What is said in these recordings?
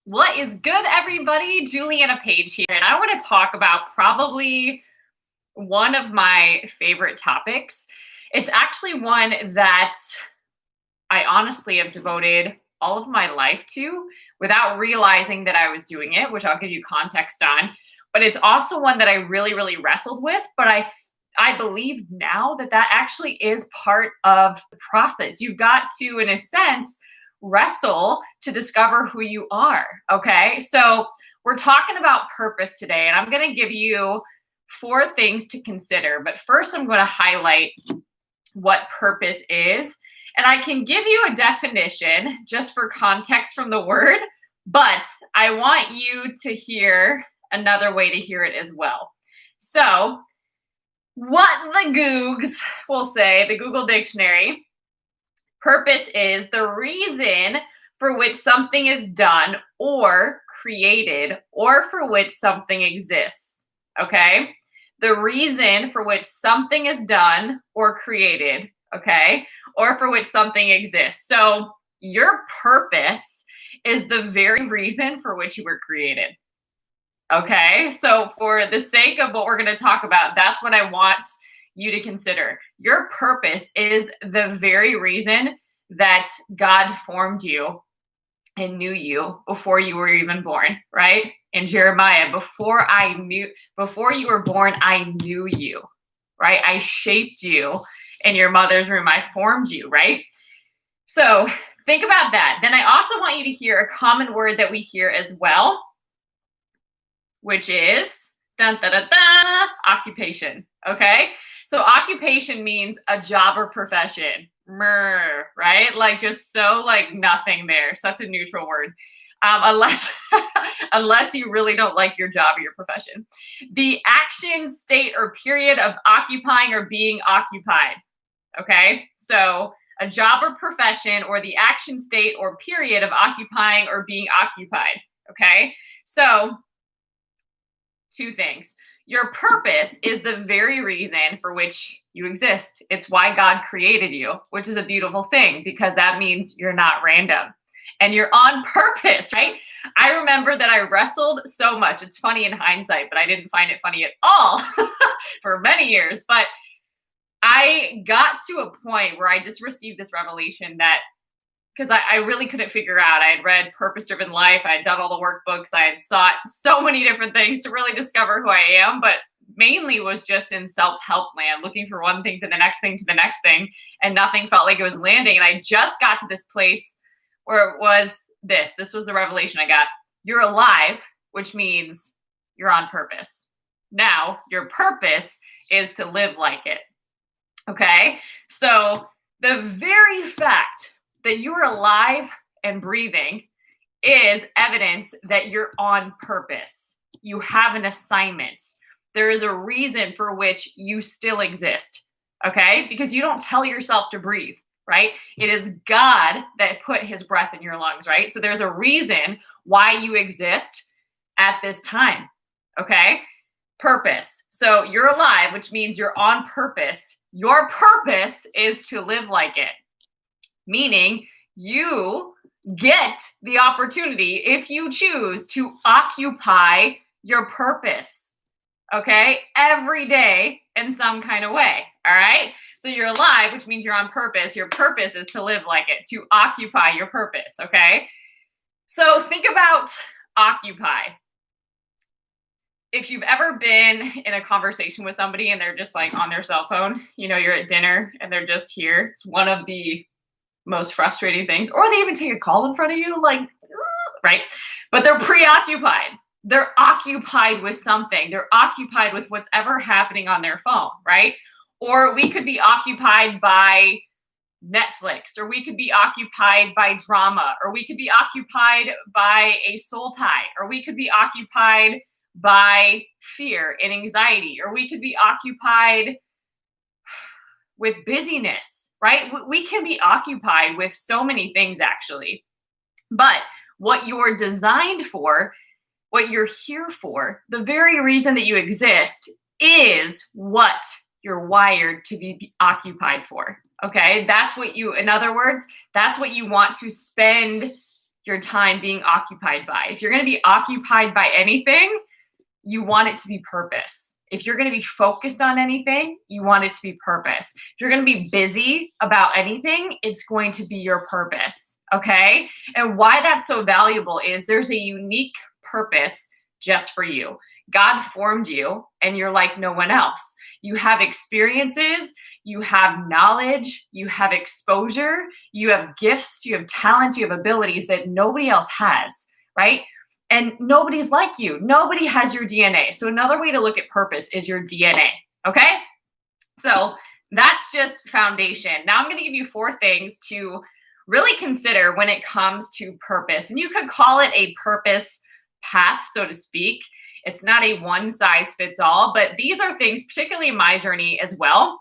What is good, everybody? Juliana Page here, and I want to talk about probably one of my favorite topics. It's actually one that I honestly have devoted all of my life to without realizing that I was doing it, which I'll give you context on. But it's also one that I really wrestled with, but I believe now that that actually is part of the process. You've got to, in a sense, wrestle to discover who you are. Okay. So we're talking about purpose today, and I'm going to give you 4 things to consider. But first, I'm going to highlight what purpose is. And I can give you a definition just for context from the word, but I want you to hear another way to hear it as well. So, what the Googs will say, the Google Dictionary, purpose is the reason for which something is done or created or for which something exists. Okay? The reason for which something is done or created, okay, or for which something exists. So your purpose is the very reason for which you were created. Okay, so for the sake of what we're going to talk about, that's what I want you to consider. Your purpose is the very reason that God formed you and knew you before you were even born, right? In Jeremiah, before you were born, I knew you, right? I shaped you in your mother's womb. I formed you, right? So think about that. Then I also want you to hear a common word that we hear as well, which is occupation. Okay. So occupation means a job or profession, right? Like just so like nothing there. Such a neutral word. Unless you really don't like your job or your profession. The action, state, or period of occupying or being occupied. Okay. So a job or profession, or the action, state, or period of occupying or being occupied. Okay. So 2 things. Your purpose is the very reason for which you exist. It's why God created you, which is a beautiful thing because that means you're not random and you're on purpose, right? I remember that I wrestled so much. It's funny in hindsight, but I didn't find it funny at all for many years. But I got to a point where I just received this revelation that because I really couldn't figure out. I had read Purpose Driven Life. I had done all the workbooks. I had sought so many different things to really discover who I am, but mainly was just in self-help land, looking for one thing to the next thing to the next thing, and nothing felt like it was landing. And I just got to this place where it was this. This was the revelation I got. You're alive, which means you're on purpose. Now, your purpose is to live like it. Okay? So the very fact that you're alive and breathing is evidence that you're on purpose. You have an assignment. There is a reason for which you still exist, okay? Because you don't tell yourself to breathe, right? It is God that put his breath in your lungs, right? So there's a reason why you exist at this time, okay? Purpose. So you're alive, which means you're on purpose. Your purpose is to live like it. Meaning you get the opportunity, if you choose, to occupy your purpose, okay? Every day in some kind of way, all right? So you're alive, which means you're on purpose. Your purpose is to live like it, to occupy your purpose, okay? So think about occupy. If you've ever been in a conversation with somebody and they're just like on their cell phone, you know, you're at dinner and they're just here, it's one of the most frustrating things, or they even take a call in front of you, like, right? But they're preoccupied. They're occupied with something. They're occupied with what's ever happening on their phone, right? Or we could be occupied by Netflix, or we could be occupied by drama, or we could be occupied by a soul tie, or we could be occupied by fear and anxiety, or we could be occupied with busyness, right? We can be occupied with so many things, actually. But what you're designed for, what you're here for, the very reason that you exist is what you're wired to be occupied for, okay? That's what you, in other words, that's what you want to spend your time being occupied by. If you're going to be occupied by anything, you want it to be purpose. If you're going to be focused on anything, you want it to be purpose. If you're going to be busy about anything, it's going to be your purpose. Okay? And why that's so valuable is there's a unique purpose just for you. God formed you and you're like no one else. You have experiences, you have knowledge, you have exposure, you have gifts, you have talents, you have abilities that nobody else has, right? And nobody's like you. Nobody has your DNA. So another way to look at purpose is your DNA, okay? So that's just foundation. Now I'm going to give you 4 things to really consider when it comes to purpose. And you could call it a purpose path, so to speak. It's not a one size fits all, but these are things, particularly in my journey as well.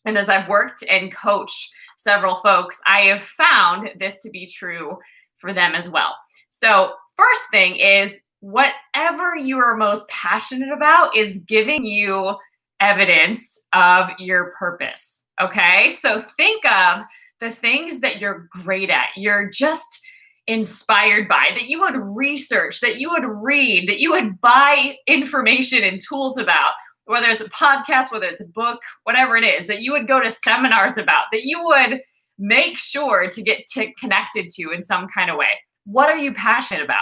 And as I've worked and coached several folks, I have found this to be true for them as well. So first thing is whatever you are most passionate about is giving you evidence of your purpose. Okay. So think of the things that you're great at. You're just inspired by, that you would research, that you would read, that you would buy information and tools about, whether it's a podcast, whether it's a book, whatever it is, that you would go to seminars about, that you would make sure to get connected to in some kind of way. What are you passionate about?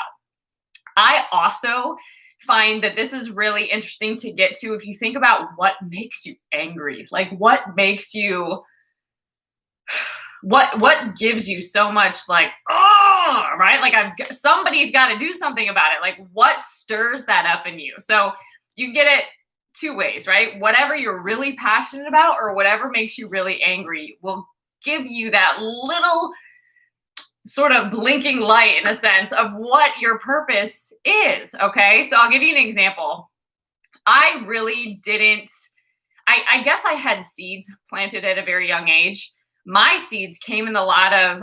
I also find that this is really interesting to get to if you think about what makes you angry, like what makes you, what gives you so much like, oh, right? Like somebody's got to do something about it. Like what stirs that up in you? So you get it 2 ways, right? Whatever you're really passionate about or whatever makes you really angry will give you that little sort of blinking light in a sense of what your purpose is. Okay. So I'll give you an example. I really didn't, I guess I had seeds planted at a very young age. My seeds came in a lot of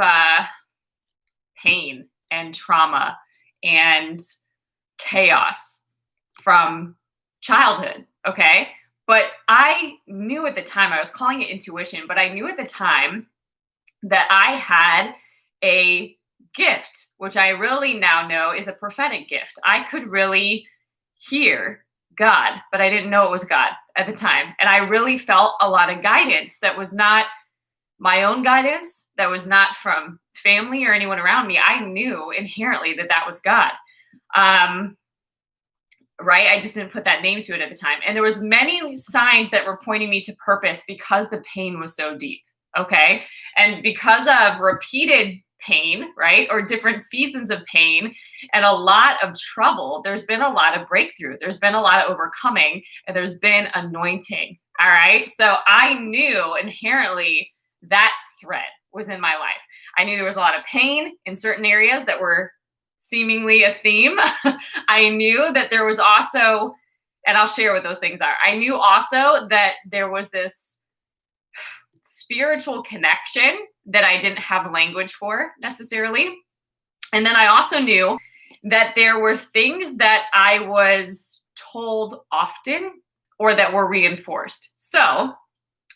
pain and trauma and chaos from childhood. Okay. But I knew at the time, I was calling it intuition, but I knew at the time that I had a gift, which I really now know is a prophetic gift. I could really hear God, but I didn't know it was God at the time. And I really felt a lot of guidance that was not my own guidance, that was not from family or anyone around me. I knew inherently that that was God. Right? I just didn't put that name to it at the time. And there was many signs that were pointing me to purpose because the pain was so deep. Okay. And because of repeated pain, right? Or different seasons of pain and a lot of trouble, there's been a lot of breakthrough. There's been a lot of overcoming and there's been anointing. All right. So I knew inherently that thread was in my life. I knew there was a lot of pain in certain areas that were seemingly a theme. I knew that there was also, and I'll share what those things are. I knew also that there was this spiritual connection that I didn't have language for necessarily. And then I also knew that there were things that I was told often or that were reinforced. So,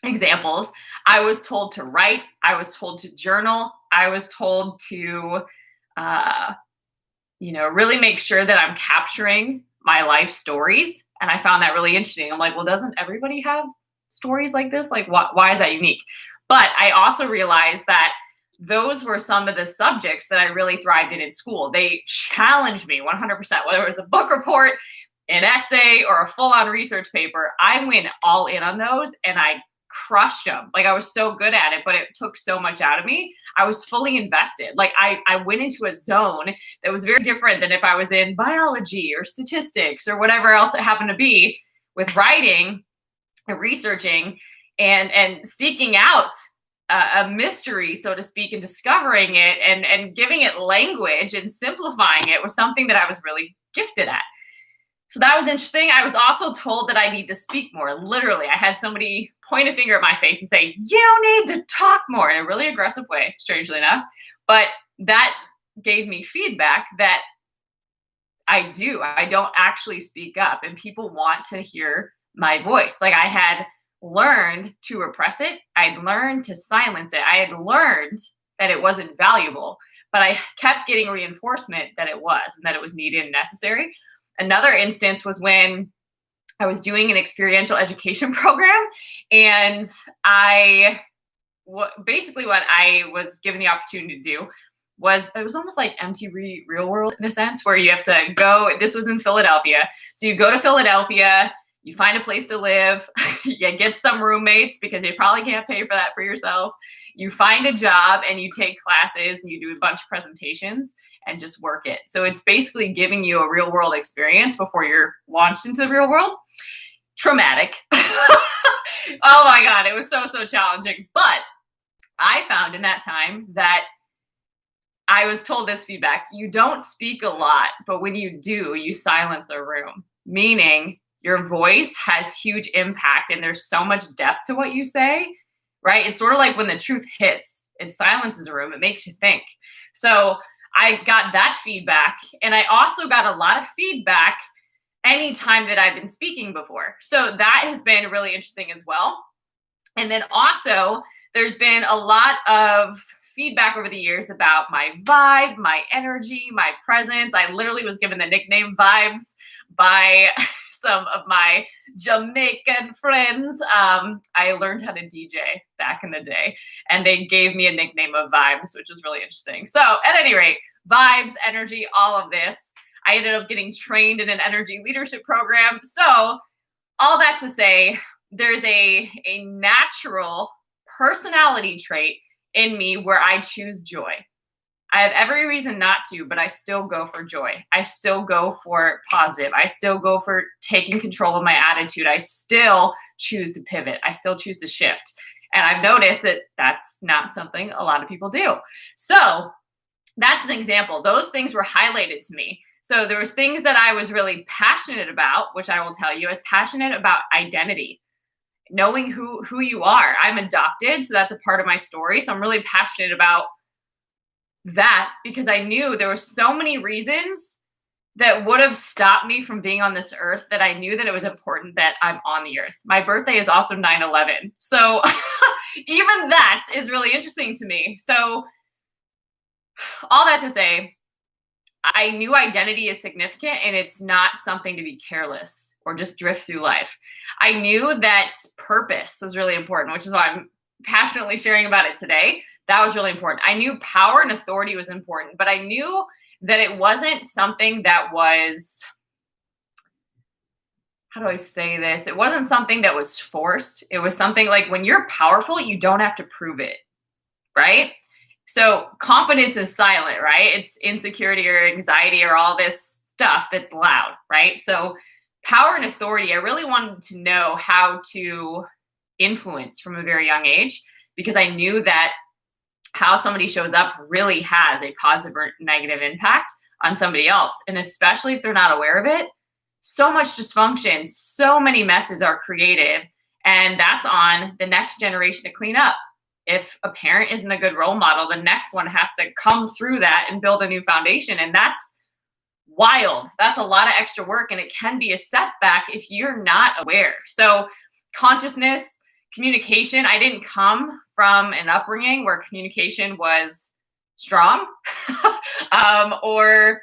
examples, I was told to write, I was told to journal, I was told to, really make sure that I'm capturing my life stories. And I found that really interesting. I'm like, well, doesn't everybody have stories like this? Like, why is that unique? But I also realized that those were some of the subjects that I really thrived in school. They challenged me 100%, whether it was a book report, an essay, or a full-on research paper. I went all in on those and I crushed them. Like I was so good at it, but it took so much out of me. I was fully invested. Like I went into a zone that was very different than if I was in biology or statistics or whatever else it happened to be with writing and researching and seeking out a mystery, so to speak, and discovering it and giving it language and simplifying it was something that I was really gifted at. So that was interesting. I was also told that I need to speak more. Literally, I had somebody point a finger at my face and say, you need to talk more, in a really aggressive way, strangely enough. But that gave me feedback that I don't actually speak up and people want to hear my voice. Like I had learned to repress it. I'd learned to silence it. I had learned that it wasn't valuable. but I kept getting reinforcement that it was, and that it was needed and necessary. Another instance was when I was doing an experiential education program, and basically what I was given the opportunity to do was, it was almost like MTV Real World in a sense, where you have to go. This was in Philadelphia. So you go to Philadelphia, you find a place to live, you get some roommates because you probably can't pay for that for yourself. You find a job and you take classes and you do a bunch of presentations and just work it. So it's basically giving you a real world experience before you're launched into the real world. Traumatic. Oh my God, it was so challenging. But I found in that time that I was told this feedback: you don't speak a lot, but when you do, you silence a room. Meaning your voice has huge impact and there's so much depth to what you say, right? It's sort of like when the truth hits, it silences a room, it makes you think. So I got that feedback, and I also got a lot of feedback anytime that I've been speaking before. So that has been really interesting as well. And then also, there's been a lot of feedback over the years about my vibe, my energy, my presence. I literally was given the nickname Vibes by some of my Jamaican friends. I learned how to DJ back in the day, and they gave me a nickname of Vibes, which was really interesting. So at any rate, vibes, energy, all of this. I ended up getting trained in an energy leadership program. So all that to say, there's a natural personality trait in me where I choose joy. I have every reason not to, but I still go for joy. I still go for positive. I still go for taking control of my attitude. I still choose to pivot. I still choose to shift. And I've noticed that that's not something a lot of people do. So that's an example. Those things were highlighted to me. So there was things that I was really passionate about, which I will tell you, I was passionate about identity, knowing who you are. I'm adopted, so that's a part of my story. So I'm really passionate about that because I knew there were so many reasons that would have stopped me from being on this earth, that I knew that it was important that I'm on the earth. My birthday is also 9/11. So even that is really interesting to me. So all that to say, I knew identity is significant, and it's not something to be careless or just drift through life. I knew that purpose was really important, which is why I'm passionately sharing about it today. That was really important. I knew power and authority was important, but I knew that it wasn't something that was, how do I say this? It wasn't something that was forced. It was something like, when you're powerful, you don't have to prove it, right? So confidence is silent, right? It's insecurity or anxiety or all this stuff that's loud, right? So power and authority, I really wanted to know how to influence from a very young age, because I knew that how somebody shows up really has a positive or negative impact on somebody else. And especially if they're not aware of it, so much dysfunction, so many messes are created, and that's on the next generation to clean up. If a parent isn't a good role model, the next one has to come through that and build a new foundation. And that's wild. That's a lot of extra work, and it can be a setback if you're not aware. So consciousness, communication, I didn't come from an upbringing where communication was strong or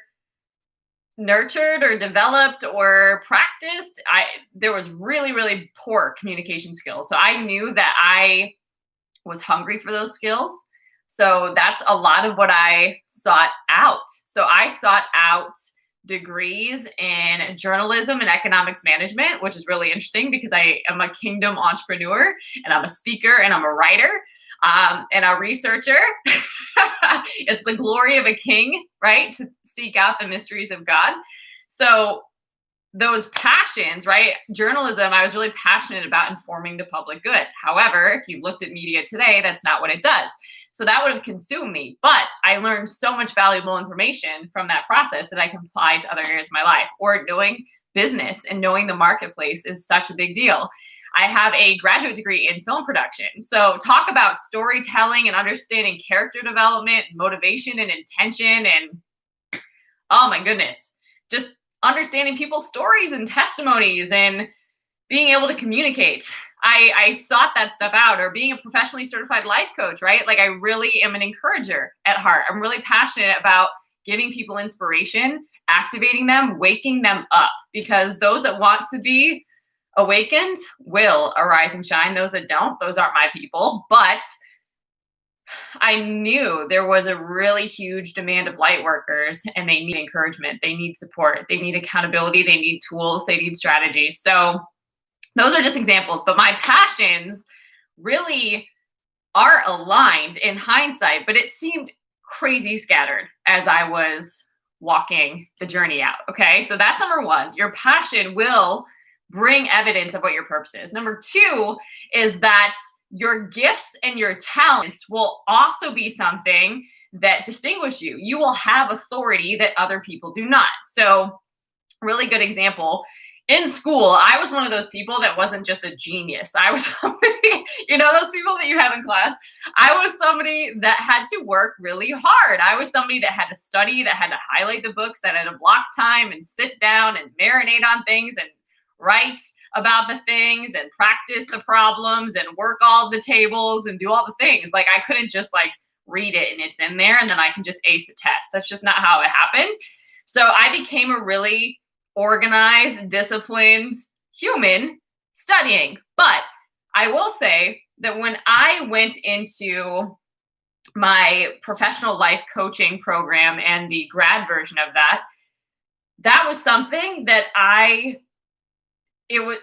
nurtured or developed or practiced. There was really poor communication skills. So I knew that I was hungry for those skills. So that's a lot of what I sought out. So I sought out degrees in journalism and economics management, which is really interesting because I am a kingdom entrepreneur, and I'm a speaker, and I'm a writer, and a researcher. It's the glory of a king, right? To seek out the mysteries of God. So those passions, right? Journalism, I was really passionate about informing the public good. However, if you've looked at media today, that's not what it does. So that would have consumed me. But I learned so much valuable information from that process that I can apply to other areas of my life. Or knowing business and knowing the marketplace is such a big deal. I have a graduate degree in film production. So talk about storytelling and understanding character development, motivation and intention, and oh my goodness, just understanding people's stories and testimonies and being able to communicate. I sought that stuff out, or being a professionally certified life coach, right? Like I really am an encourager at heart. I'm really passionate about giving people inspiration, activating them, waking them up, because those that want to be awakened will arise and shine. Those that don't, those aren't my people. But I knew there was a really huge demand of light workers, and they need encouragement. They need support. They need accountability. They need tools. They need strategies. So those are just examples, but my passions really are aligned in hindsight, but it seemed crazy scattered as I was walking the journey out. Okay. So that's number one. Your passion will bring evidence of what your purpose is. Number two is that your gifts and your talents will also be something that distinguish you. You will have authority that other people do not. So, really good example. In school, I was one of those people that wasn't just a genius. I was somebody, those people that you have in class. I was somebody that had to work really hard. I was somebody that had to study, that had to highlight the books, that had to block time and sit down and marinate on things and write about the things and practice the problems and work all the tables and do all the things. Like I couldn't just like read it and it's in there and then I can just ace a test. That's just not how it happened. So I became a really organized, disciplined human studying. But I will say that when I went into my professional life coaching program and the grad version of that, that was something that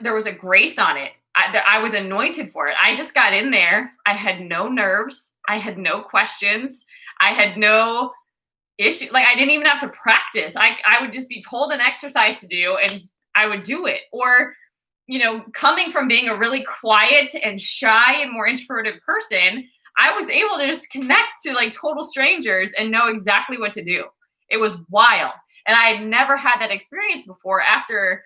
there was a grace on it. I was anointed for it. I just got in there. I had no nerves. I had no questions. I had no issue. Like I didn't even have to practice. I would just be told an exercise to do and I would do it. Or, coming from being a really quiet and shy and more introverted person, I was able to just connect to like total strangers and know exactly what to do. It was wild. And I had never had that experience before. After,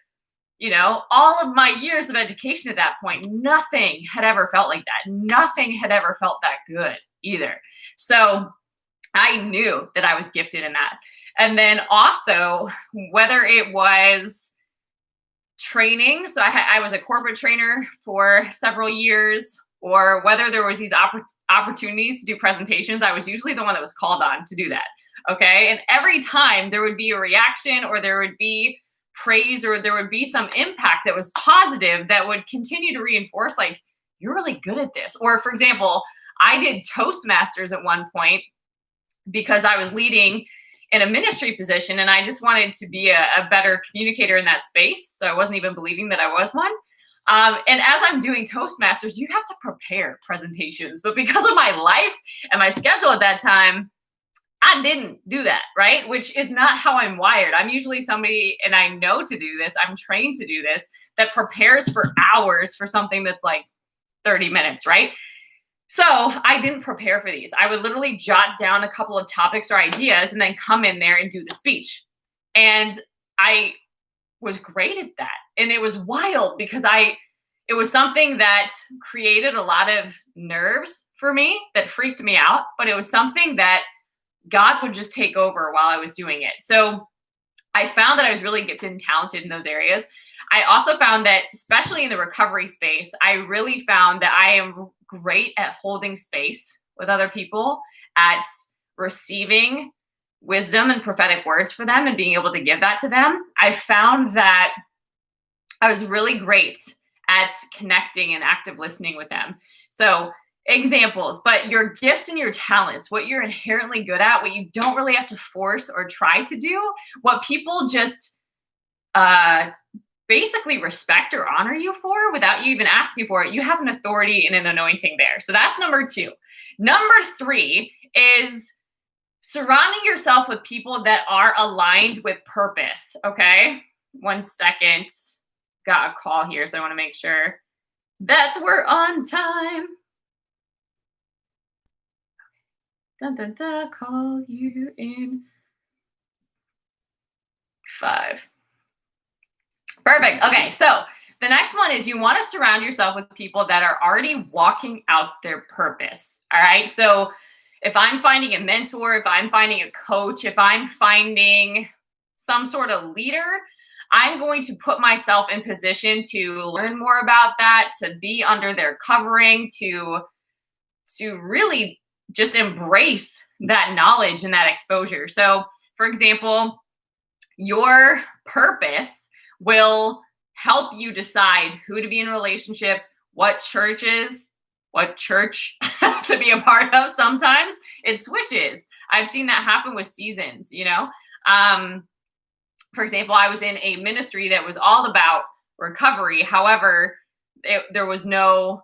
all of my years of education at that point, nothing had ever felt like that. Nothing had ever felt that good either. So I knew that I was gifted in that. And then also, whether it was training, so I was a corporate trainer for several years, or whether there was these opportunities to do presentations, I was usually the one that was called on to do that. Okay. And every time there would be a reaction, or there would be praise, or there would be some impact that was positive that would continue to reinforce, like, you're really good at this. Or for example, I did Toastmasters at one point because I was leading in a ministry position and I just wanted to be a better communicator in that space. So I wasn't even believing that I was one. And as I'm doing Toastmasters, you have to prepare presentations. But because of my life and my schedule at that time, I didn't do that, right? Which is not how I'm wired. I'm usually somebody, and I know to do this, I'm trained to do this, that prepares for hours for something that's like 30 minutes, right? So I didn't prepare for these. I would literally jot down a couple of topics or ideas and then come in there and do the speech. And I was great at that. And it was wild because it was something that created a lot of nerves for me, that freaked me out, but it was something that God would just take over while I was doing it. So I found that I was really gifted and talented in those areas. I also found that, especially in the recovery space, I really found that I am great at holding space with other people, at receiving wisdom and prophetic words for them and being able to give that to them. I found that I was really great at connecting and active listening with them. So examples, but your gifts and your talents, what you're inherently good at, what you don't really have to force or try to do, what people just basically respect or honor you for without you even asking for it, you have an authority and an anointing there. So that's number 2. Number 3 is surrounding yourself with people that are aligned with purpose. Okay. 1 second. Got a call here, so I want to make sure that we're on time. Dun, dun, dun, call you in 5. Perfect. Okay, so the next one is you want to surround yourself with people that are already walking out their purpose. All right, so if I'm finding a mentor, if I'm finding a coach, if I'm finding some sort of leader, I'm going to put myself in position to learn more about that, to be under their covering, to really just embrace that knowledge and that exposure. So, for example, your purpose will help you decide who to be in a relationship, what church to be a part of. Sometimes it switches. I've seen that happen with seasons, you know. For example, I was in a ministry that was all about recovery. However, there was no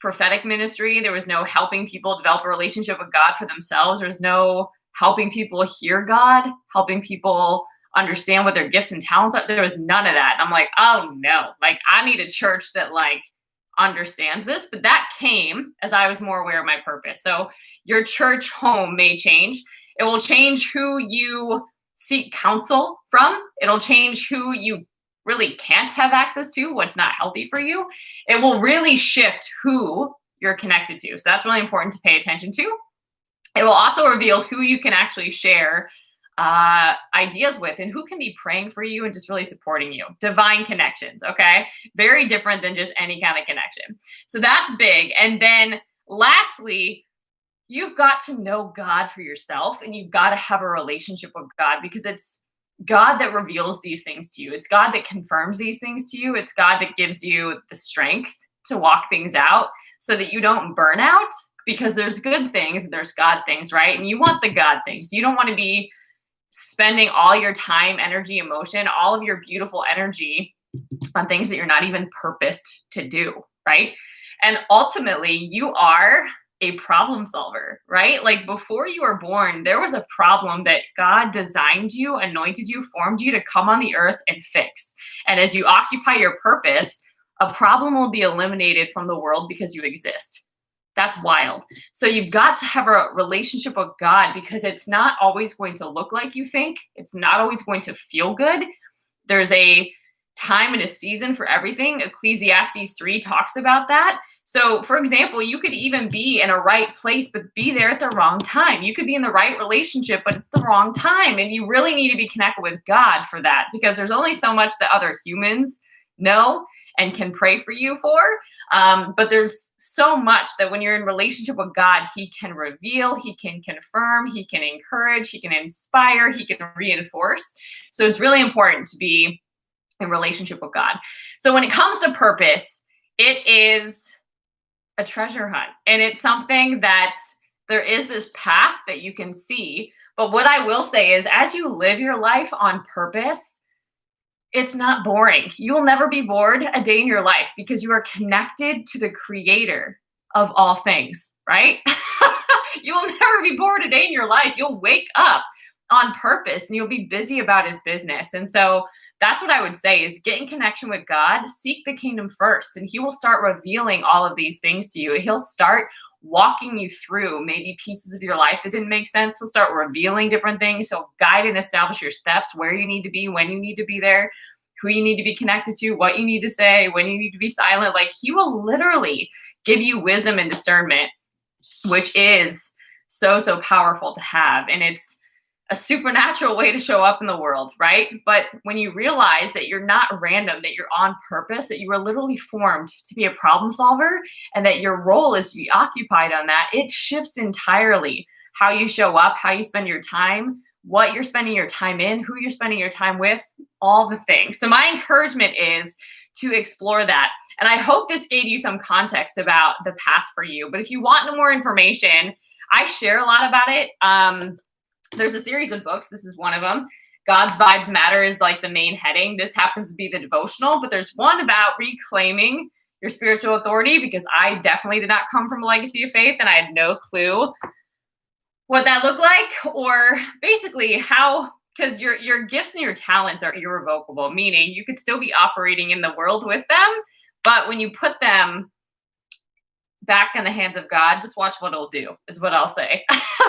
prophetic ministry. There was no helping people develop a relationship with God for themselves. There was no helping people hear God, helping people understand what their gifts and talents are. There was none of that. I'm like, oh no, like I need a church that like understands this. But that came as I was more aware of my purpose. So your church home may change. It will change who you seek counsel from. It'll change who you really can't have access to, what's not healthy for you. It will really shift who you're connected to. So that's really important to pay attention to. It will also reveal who you can actually share ideas with and who can be praying for you and just really supporting you. Divine connections, okay? Very different than just any kind of connection. So that's big. And then lastly, you've got to know God for yourself, and you've got to have a relationship with God, because it's God that reveals these things to you. It's God that confirms these things to you. It's God that gives you the strength to walk things out so that you don't burn out, because there's good things and there's God things, right? And you want the God things. You don't want to be spending all your time, energy, emotion, all of your beautiful energy on things that you're not even purposed to do, right? And ultimately, you are a problem solver, right? Like before you were born, there was a problem that God designed you, anointed you, formed you to come on the earth and fix. And as you occupy your purpose, a problem will be eliminated from the world because you exist. That's wild. So you've got to have a relationship with God, because it's not always going to look like you think. It's not always going to feel good. There's a time and a season for everything. Ecclesiastes 3 talks about that. So, for example, you could even be in a right place, but be there at the wrong time. You could be in the right relationship, but it's the wrong time. And you really need to be connected with God for that, because there's only so much that other humans know and can pray for you for. But there's so much that when you're in relationship with God, He can reveal, He can confirm, He can encourage, He can inspire, He can reinforce. So it's really important to be in relationship with God. So when it comes to purpose, it is a treasure hunt. And it's something that there is this path that you can see. But what I will say is, as you live your life on purpose, it's not boring. You will never be bored a day in your life, because you are connected to the creator of all things, right? You will never be bored a day in your life. You'll wake up on purpose and you'll be busy about His business. And so that's what I would say is get in connection with God, seek the kingdom first, and He will start revealing all of these things to you. He'll start walking you through maybe pieces of your life that didn't make sense. He'll start revealing different things. He'll guide and establish your steps, where you need to be, when you need to be there, who you need to be connected to, what you need to say, when you need to be silent. Like He will literally give you wisdom and discernment, which is so, so powerful to have. And it's a supernatural way to show up in the world, right? But when you realize that you're not random, that you're on purpose, that you were literally formed to be a problem solver, and that your role is to be occupied on that, it shifts entirely how you show up, how you spend your time, what you're spending your time in, who you're spending your time with, all the things. So my encouragement is to explore that. And I hope this gave you some context about the path for you. But if you want more information, I share a lot about it. There's a series of books. This is one of them. God's Vibes Matter is like the main heading. This happens to be the devotional, but there's one about reclaiming your spiritual authority, because I definitely did not come from a legacy of faith, and I had no clue what that looked like, or basically how, because your gifts and your talents are irrevocable, meaning you could still be operating in the world with them, but when you put them back in the hands of God, just watch what it'll do, is what I'll say.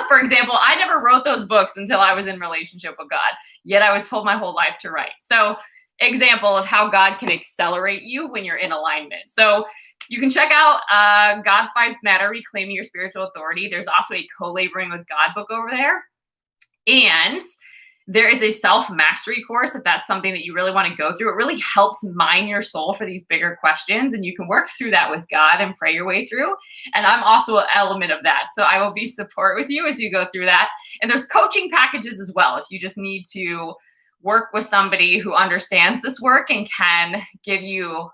For example, I never wrote those books until I was in relationship with God, yet I was told my whole life to write. So example of how God can accelerate you when you're in alignment. So you can check out God's Vibes Matter, Reclaiming Your Spiritual Authority. There's also a Co-Laboring with God book over there. And There is a self-mastery course if that's something that you really want to go through. It really helps mine your soul for these bigger questions, and you can work through that with God and pray your way through. And I'm also an element of that. So I will be support with you as you go through that. And there's coaching packages as well if you just need to work with somebody who understands this work and can give you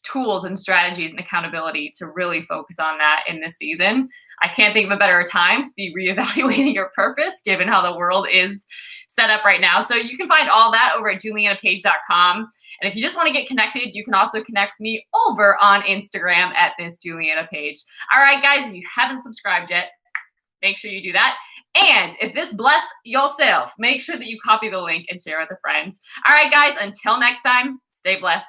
tools and strategies and accountability to really focus on that in this season. I can't think of a better time to be reevaluating your purpose given how the world is set up right now. So you can find all that over at julianapage.com. And if you just want to get connected, you can also connect with me over on Instagram at Miss Juliana Page. All right, guys, if you haven't subscribed yet, make sure you do that. And if this blessed yourself, make sure that you copy the link and share with a friend. All right, guys, until next time, stay blessed.